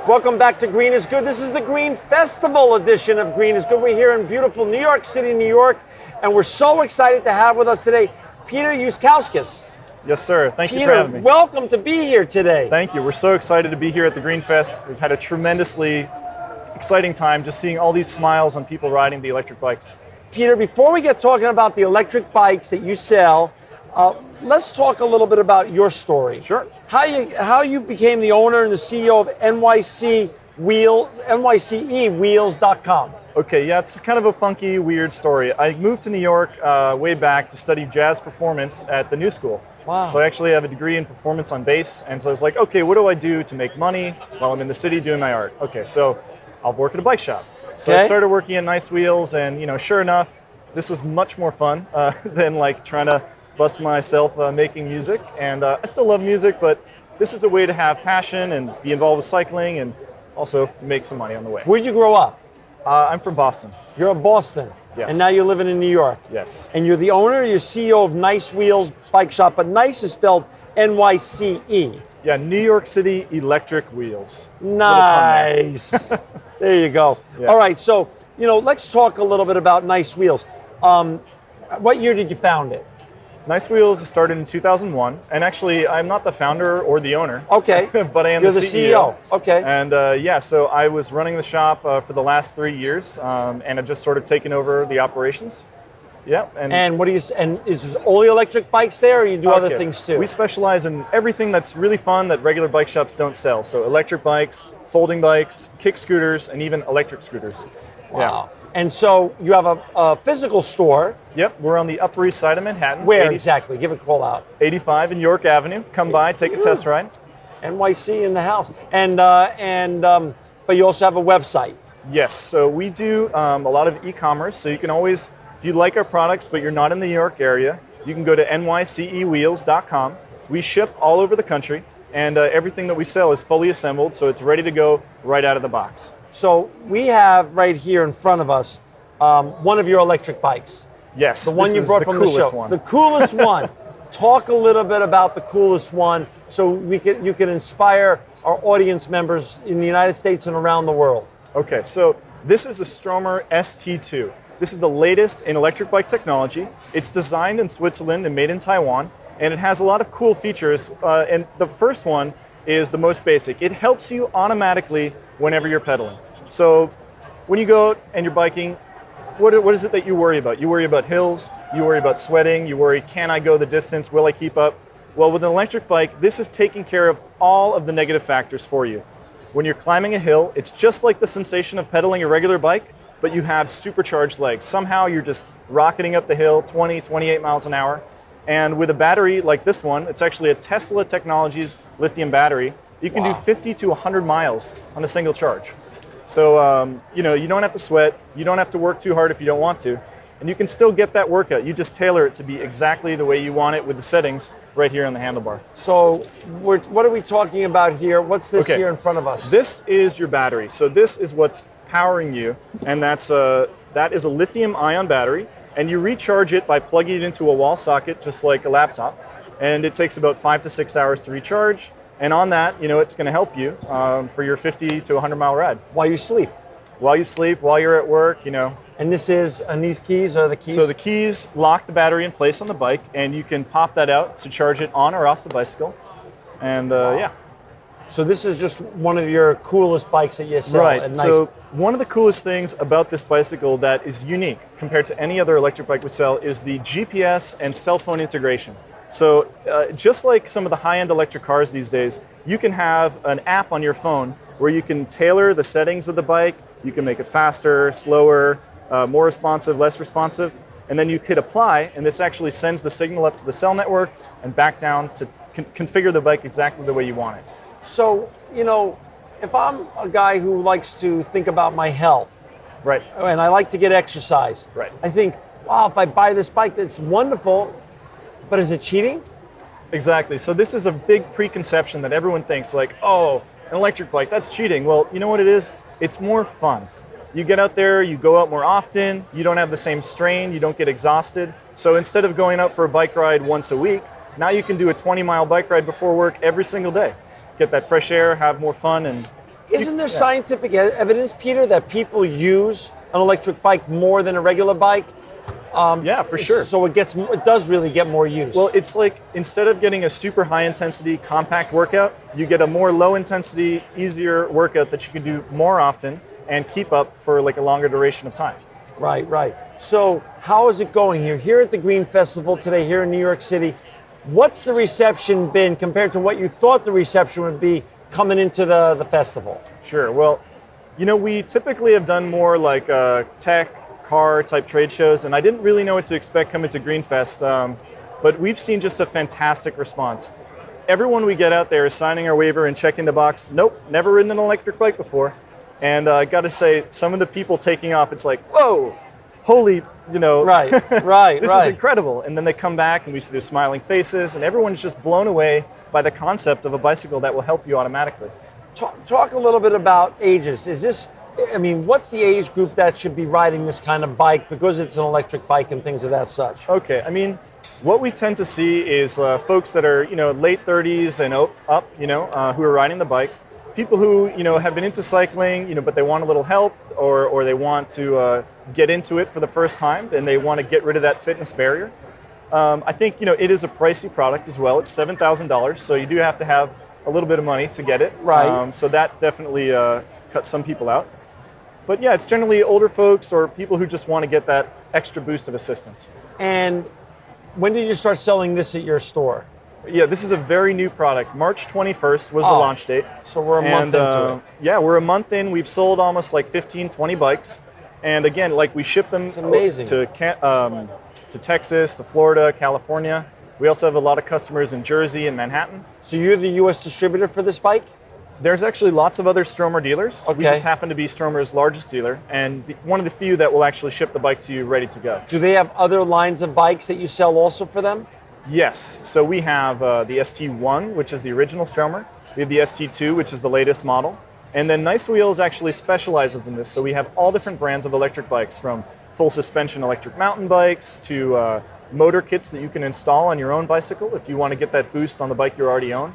Welcome back to Green is Good. This is the Green Festival edition of Green is Good. We're here in beautiful New York City, New York, and we're so excited to have with us today Peter Yuskauskas. Yes, sir. Thank you for Peter, having me. welcome to be here today. Thank you. We're so excited to be here at the Green Fest. We've had a tremendously exciting time just seeing all these smiles on people riding the electric bikes. Peter, before we get talking about the electric bikes that you sell, let's talk a little bit about your story. Sure. How you became the owner and the CEO of NYCE-Wheels.com. Okay, yeah, it's kind of a funky, weird story. I moved to New York way back to study jazz performance at the New School. Wow. So I actually have a degree in performance on bass, and so I was like, okay, what do I do to make money while I'm in the city doing my art? Okay, so I'll work at a bike shop. So I started working at Nyce Wheels, and sure enough, this was much more fun than like trying to bust myself making music. And I still love music, but this is a way to have passion and be involved with cycling and also make some money on the way. Where'd you grow up? I'm from Boston. You're in Boston. Yes. And now you're living in New York. Yes. And you're the owner, you're CEO of Nyce Wheels Bike Shop, but Nyce is spelled N-Y-C-E. Yeah, New York City Electric Wheels. Nice. There you go. Yeah. All right, so, let's talk a little bit about Nyce Wheels. What year did you found it? Nyce Wheels started in 2001, and actually I'm not the founder or the owner. Okay. But I am You're the CEO. Okay. And so I was running the shop for the last 3 years, and I've just sort of taken over the operations. Yeah. And what do you? And is this only electric bikes there, or you do other things too? We specialize in everything that's really fun that regular bike shops don't sell. So electric bikes, folding bikes, kick scooters, and even electric scooters. Wow. Yeah. And so you have a physical store. Yep, we're on the Upper East Side of Manhattan. Where exactly? Give a call out. 85 in York Avenue. Come by, take a test ride. NYC in the house. But you also have a website. Yes, so we do a lot of e-commerce. So you can always, if you like our products but you're not in the New York area, you can go to nycewheels.com. We ship all over the country, and everything that we sell is fully assembled, so it's ready to go right out of the box. So we have right here in front of us one of your electric bikes. Yes, the one you brought from the show. One. The coolest one. Talk a little bit about the coolest one, so you can inspire our audience members in the United States and around the world. Okay, so this is a Stromer St2. This is the latest in electric bike technology. It's designed in Switzerland and made in Taiwan, and it has a lot of cool features. And the first one is the most basic. It helps you automatically whenever you're pedaling. So when you go out and you're biking, what is it that you worry about? You worry about hills, you worry about sweating, you worry, can I go the distance, will I keep up? Well, with an electric bike, this is taking care of all of the negative factors for you. When you're climbing a hill, it's just like the sensation of pedaling a regular bike, but you have supercharged legs. Somehow you're just rocketing up the hill 20, 28 miles an hour. And with a battery like this one, it's actually a Tesla Technologies lithium battery. You can do 50 to 100 miles on a single charge. So, you don't have to sweat, you don't have to work too hard if you don't want to, and you can still get that workout. You just tailor it to be exactly the way you want it with the settings right here on the handlebar. So, what are we talking about here? What's this here in front of us? This is your battery. So this is what's powering you, and that is a lithium-ion battery, and you recharge it by plugging it into a wall socket, just like a laptop, and it takes about 5 to 6 hours to recharge. And on that, it's going to help you for your 50 to 100 mile ride. While you sleep. While you sleep, while you're at work, And these keys are the keys? So the keys lock the battery in place on the bike, and you can pop that out to charge it on or off the bicycle. And yeah. So this is just one of your coolest bikes that you sell. Right. So one of the coolest things about this bicycle that is unique compared to any other electric bike we sell is the GPS and cell phone integration. So just like some of the high-end electric cars these days, you can have an app on your phone where you can tailor the settings of the bike. You can make it faster, slower, more responsive, less responsive, and then you hit apply, and this actually sends the signal up to the cell network and back down to configure the bike exactly the way you want it. So, if I'm a guy who likes to think about my health, right, and I like to get exercise, right, I think, wow, if I buy this bike, that's wonderful. But is it cheating? Exactly. So this is a big preconception that everyone thinks like, oh, an electric bike, that's cheating. Well, you know what it is? It's more fun. You get out there, you go out more often, you don't have the same strain, you don't get exhausted. So instead of going out for a bike ride once a week, now you can do a 20-mile bike ride before work every single day. Get that fresh air, have more fun, and Isn't there scientific evidence, Peter, that people use an electric bike more than a regular bike? Yeah, for sure. So it does really get more use. Well, it's like instead of getting a super high intensity compact workout, you get a more low intensity, easier workout that you can do more often and keep up for like a longer duration of time. Right. So how is it going? You're here at the Green Festival today here in New York City. What's the reception been compared to what you thought the reception would be coming into the festival? Sure. Well, we typically have done more like tech, car type trade shows, and I didn't really know what to expect coming to Greenfest, but we've seen just a fantastic response. Everyone we get out there is signing our waiver and checking the box. Nope, never ridden an electric bike before. And I got to say, some of the people taking off, it's like, whoa, holy, Right. this is incredible. And then they come back and we see their smiling faces, and everyone's just blown away by the concept of a bicycle that will help you automatically. Talk a little bit about ages. What's the age group that should be riding this kind of bike because it's an electric bike and things of that such? Okay, what we tend to see is folks that are, late 30s and up, who are riding the bike. People who, have been into cycling, but they want a little help or they want to get into it for the first time and they want to get rid of that fitness barrier. I think, it is a pricey product as well. It's $7,000, so you do have to have a little bit of money to get it. Right. So that definitely cuts some people out. But yeah, it's generally older folks or people who just want to get that extra boost of assistance. And when did you start selling this at your store? Yeah, this is a very new product. March 21st was the launch date. So we're a month into it. Yeah, we're a month in. We've sold almost like 15, 20 bikes. And again, we ship them to Texas, to Florida, California. We also have a lot of customers in Jersey and Manhattan. So you're the U.S. distributor for this bike? There's actually lots of other Stromer dealers. Okay. We just happen to be Stromer's largest dealer and one of the few that will actually ship the bike to you ready to go. Do they have other lines of bikes that you sell also for them? Yes. So we have the ST1, which is the original Stromer. We have the ST2, which is the latest model. And then Nyce Wheels actually specializes in this. So we have all different brands of electric bikes, from full suspension electric mountain bikes to motor kits that you can install on your own bicycle if you want to get that boost on the bike you already own.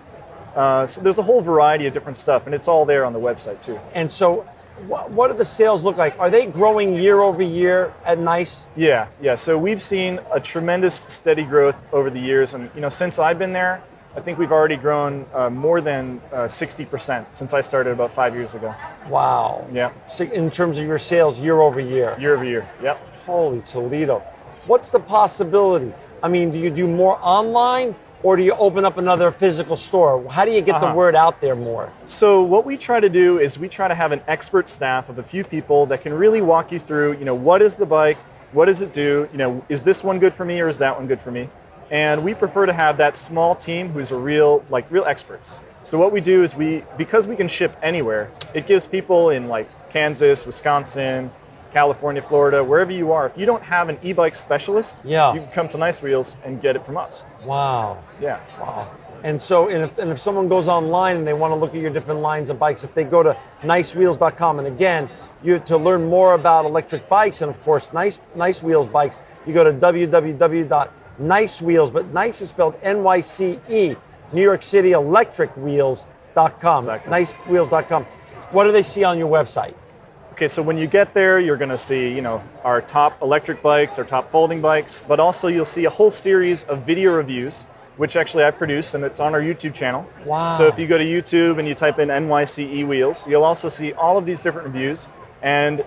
So there's a whole variety of different stuff, and it's all there on the website too. And so what do the sales look like? Are they growing year over year at Nyce? Yeah. So we've seen a tremendous steady growth over the years, and since I've been there, I think we've already grown more than 60% since I started about 5 years ago. Wow. Yeah. So in terms of your sales year over year? Year over year, yep. Holy Toledo. What's the possibility? Do you do more online? Or do you open up another physical store? How do you get the word out there more? So what we try to do is we try to have an expert staff of a few people that can really walk you through, what is the bike? What does it do? Is this one good for me or is that one good for me? And we prefer to have that small team who's real experts. So what we do is because we can ship anywhere, it gives people in Kansas, Wisconsin, California, Florida, wherever you are, if you don't have an e-bike specialist, you can come to Nyce Wheels and get it from us. Wow. Yeah. Wow. And so if someone goes online and they want to look at your different lines of bikes, if they go to nycewheels.com, and again, to learn more about electric bikes and of course Nyce Wheels bikes, you go to www.nycewheels, but Nyce is spelled N-Y-C-E, New York City Electric Wheels.com, Exactly. nycewheels.com. What do they see on your website? Okay, so when you get there, you're going to see, our top electric bikes, our top folding bikes, but also you'll see a whole series of video reviews, which actually I produce, and it's on our YouTube channel. Wow. So if you go to YouTube and you type in NYCE Wheels, you'll also see all of these different reviews. And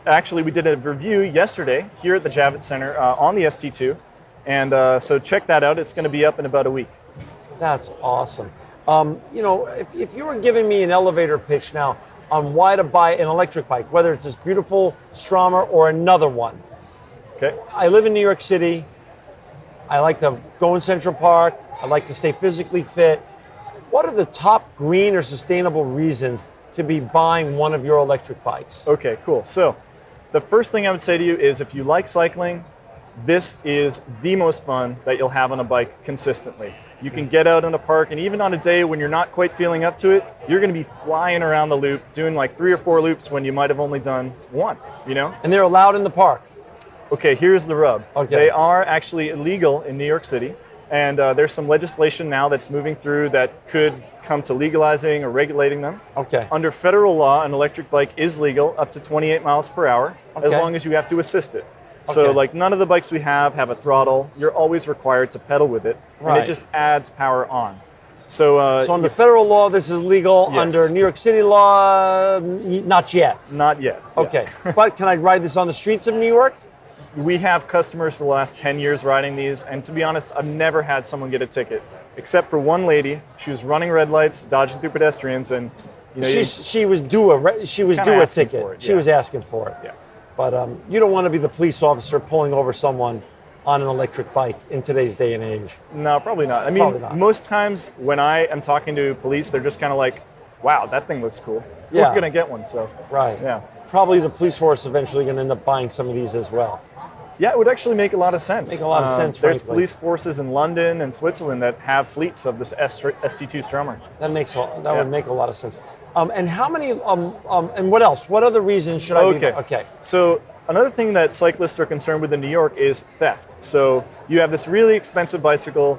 actually, we did a review yesterday here at the Javits Center on the ST2. And so check that out. It's going to be up in about a week. That's awesome. If you were giving me an elevator pitch now on why to buy an electric bike, whether it's this beautiful Stromer or another one. Okay. I live in New York City. I like to go in Central Park. I like to stay physically fit. What are the top green or sustainable reasons to be buying one of your electric bikes? Okay, cool. So the first thing I would say to you is if you like cycling, this is the most fun that you'll have on a bike consistently. You can get out in the park, and even on a day when you're not quite feeling up to it, you're going to be flying around the loop, doing 3 or 4 loops when you might have only done 1, And they're allowed in the park? Okay, here's the rub. Okay. They are actually illegal in New York City, And there's some legislation now that's moving through that could come to legalizing or regulating them. Okay. Under federal law, an electric bike is legal up to 28 miles per hour, as Okay. long as you have to assist it. So Okay. like none of the bikes we have a throttle. You're always required to pedal with it, and Right. it just adds power on. So, So under federal law, this is legal. Yes. Under New York City law, not yet. not yet. Yeah. Okay. But can I ride this on the streets of New York? We have customers for the last 10 years riding these, and to be honest, I've never had someone get a ticket, except for one lady. She was running red lights, dodging through pedestrians, and She was due a Kinda asking ticket. for it, She yeah. was asking for it. Yeah. But you don't want to be the police officer pulling over someone on an electric bike in today's day and age. No, probably not. I Probably mean, not. most times when I am talking to police, they're just kind of like, wow, that thing looks cool. Yeah. We're going to get one. So, Right. yeah. Probably the police force eventually going to end up buying some of these as well. Yeah, it would actually make a lot of sense. Make a lot of sense, There's frankly. police forces in London and Switzerland that have fleets of this ST2 Stromer. That Yeah. would make a lot of sense. And how many? And what else? What other reasons should I? Okay. Okay. So another thing that cyclists are concerned with in New York is theft. So you have this really expensive bicycle.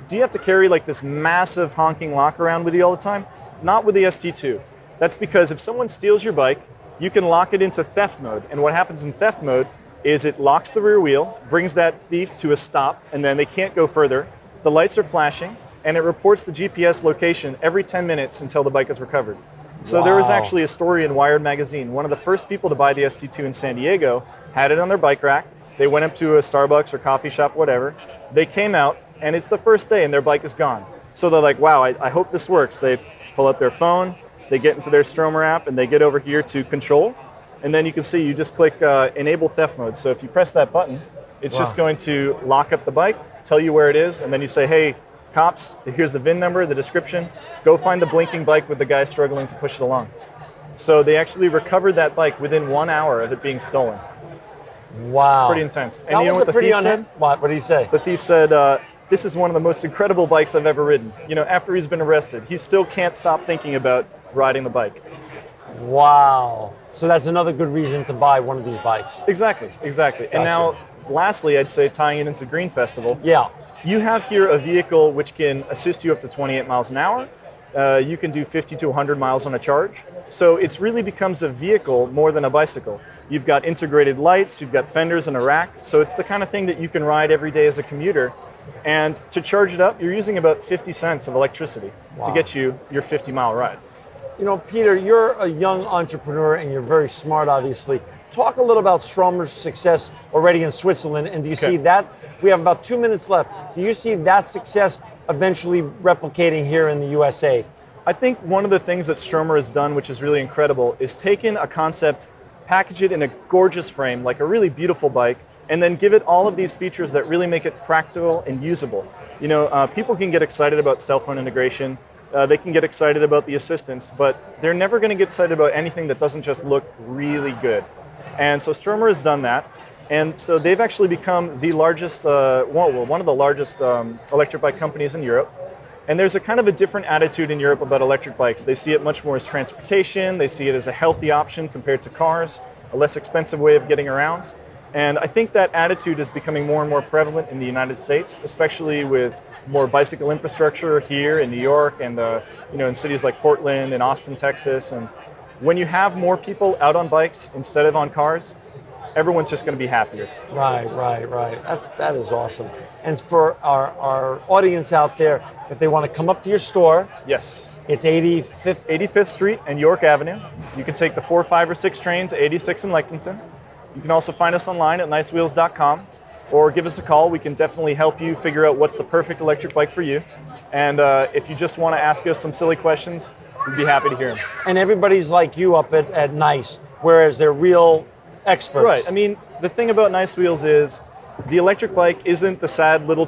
Do you have to carry like this massive honking lock around with you all the time? Not with the ST2. That's because if someone steals your bike, you can lock it into theft mode. And what happens in theft mode is it locks the rear wheel, brings that thief to a stop, and then they can't go further. The lights are flashing, and it reports the GPS location every 10 minutes until the bike is recovered. So there was Wow. actually a story in Wired magazine. One of the first people to buy the ST2 in San Diego had it on their bike rack. They went up to a Starbucks or coffee shop, whatever. They came out, and it's the first day, and their bike is gone. So they're like, wow, I hope this works. They pull up their phone, they get into their Stromer app, and they get over here to control. And then you can see you just click enable theft mode. So if you press that button, it's just Wow. going to lock up the bike, tell you where it is, and then you say, hey, cops, here's the VIN number, the description. Go find the blinking bike with the guy struggling to push it along. So they actually recovered that bike within 1 hour of it being stolen. Wow. Pretty intense. And That you know was what a the pretty thief said? What did he say? The thief said, this is one of the most incredible bikes I've ever ridden. You know, after he's been arrested, he still can't stop thinking about riding the bike. Wow. So that's another good reason to buy one of these bikes. Exactly. And now, lastly, I'd say tying it into Green Festival, Yeah. you have here a vehicle which can assist you up to 28 miles an hour. You can do 50 to 100 miles on a charge. So it really becomes a vehicle more than a bicycle. You've got integrated lights, you've got fenders and a rack. So it's the kind of thing that you can ride every day as a commuter. And to charge it up, you're using about 50 cents of electricity to Wow. get you your 50-mile ride. You know, Peter, you're a young entrepreneur and you're very smart, obviously. Talk a little about Stromer's success already in Switzerland, and do you see that? We have about 2 minutes left. Do you see that success eventually replicating here in the USA? I think one of the things that Stromer has done, which is really incredible, is taken a concept, package it in a gorgeous frame, like a really beautiful bike, and then give it all of these features that really make it practical and usable. You know, people can get excited about cell phone integration. They can get excited about the assistance, but they're never going to get excited about anything that doesn't just look really good. And so Stromer has done that. And so they've actually become the largest, one of the largest electric bike companies in Europe. And there's a kind of a different attitude in Europe about electric bikes. They see it much more as transportation. They see it as a healthy option compared to cars, a less expensive way of getting around. And I think that attitude is becoming more and more prevalent in the United States, especially with more bicycle infrastructure here in New York and in cities like Portland and Austin, Texas. And when you have more people out on bikes instead of on cars, everyone's just going to be happier. Right. That is awesome. And for our audience out there, if they want to come up to your store, Yes. it's 85th Street and York Avenue. You can take the 4, 5, or 6 train to 86 in Lexington. You can also find us online at nicewheels.com or give us a call. We can definitely help you figure out what's the perfect electric bike for you. And if you just want to ask us some silly questions, we'd be happy to hear them. And everybody's like you up at Nyce, whereas they're real experts. Right. I mean, the thing about Nyce Wheels is the electric bike isn't the sad little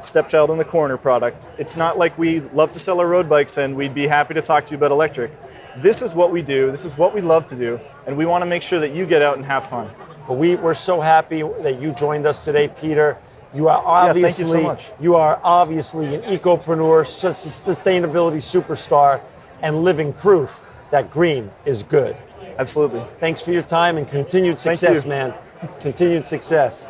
stepchild in the corner product. It's not like we love to sell our road bikes and we'd be happy to talk to you about electric. This is what we do. This is what we love to do. And we want to make sure that you get out and have fun. But we're so happy that you joined us today, Peter. You are obviously, thank you so much. You are obviously an ecopreneur, sustainability superstar, and living proof that green is good. Absolutely. Thanks for your time and continued Thank success, you. man. Continued success.